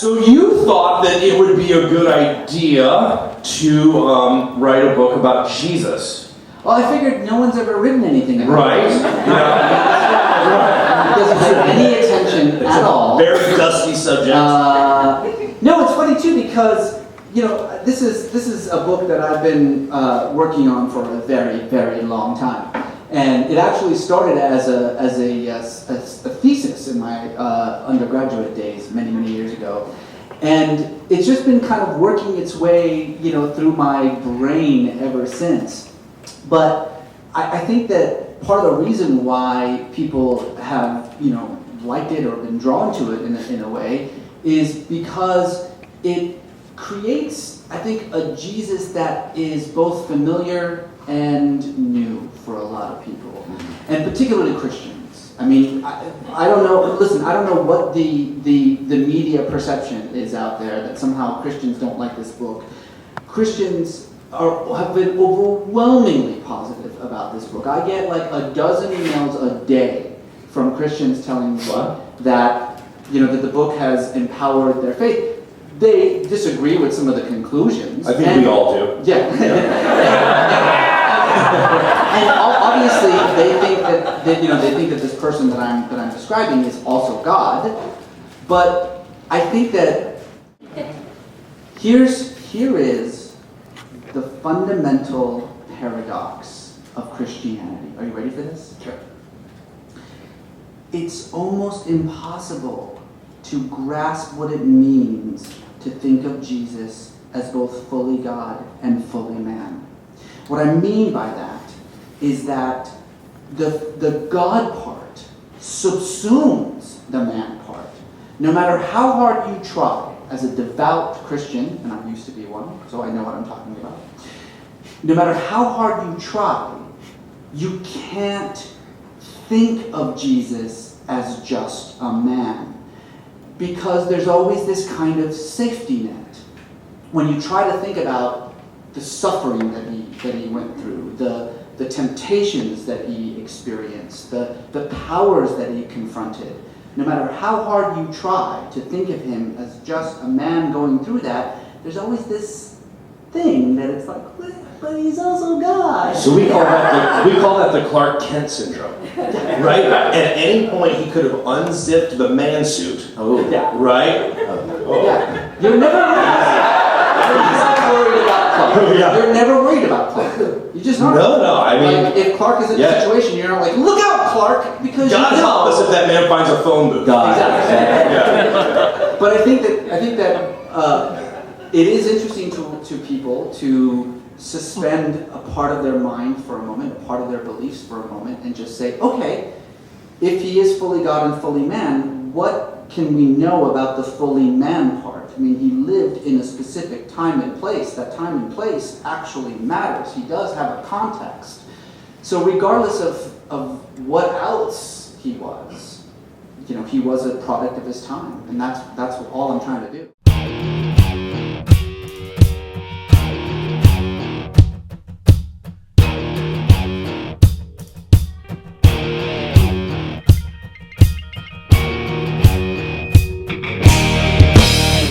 So you thought that it would be a good idea to write a book about Jesus. Well, I figured no one's ever written anything about Right. it. Yeah. It doesn't get any attention at all. Very dusty subject. No, it's funny too because this is a book that I've been working on for a very, very long time, and it actually started as a thesis in my undergraduate days many years ago, and it's just been kind of working its way through my brain ever since. But I think that part of the reason why people have liked it or been drawn to it in a way is because it creates, I think, a Jesus that is both familiar and new for a lot of people, and particularly Christians. I mean, I don't know. Listen, I don't know what the media perception is out there that somehow Christians don't like this book. Christians have been overwhelmingly positive about this book. I get like a dozen emails a day from Christians telling me that that the book has empowered their faith. They disagree with some of the conclusions. I think we all do. Yeah. And obviously, they think that this person that I'm describing is also God. But I think that here is the fundamental paradox of Christianity. Are you ready for this? Sure. It's almost impossible to grasp what it means to think of Jesus as both fully God and fully man. What I mean by that is that the God part subsumes the man part. No matter how hard you try, as a devout Christian, and I used to be one, so I know what I'm talking about, no matter how hard you try, you can't think of Jesus as just a man. Because there's always this kind of safety net. When you try to think about the suffering that he went through, the temptations that he experienced, the powers that he confronted, no matter how hard you try to think of him as just a man going through that, there's always this thing that it's like, but he's also God. So we call that the Clark Kent syndrome, right? At any point he could have unzipped the man suit, right? Yeah, you're never worried about Clark. Yeah. You're never worried about Clark. You just aren't. No. I mean, like, if Clark is in a situation, you're not like, look out, Clark, because God help us if that man finds a phone booth. Exactly. Yeah. But I think that it is interesting to people to suspend a part of their mind for a moment, a part of their beliefs for a moment, and just say, okay, if he is fully God and fully man, what can we know about the fully man part? I mean, he lived in a specific time and place. That time and place actually matters. He does have a context. So regardless of what else he was a product of his time, and that's all I'm trying to do.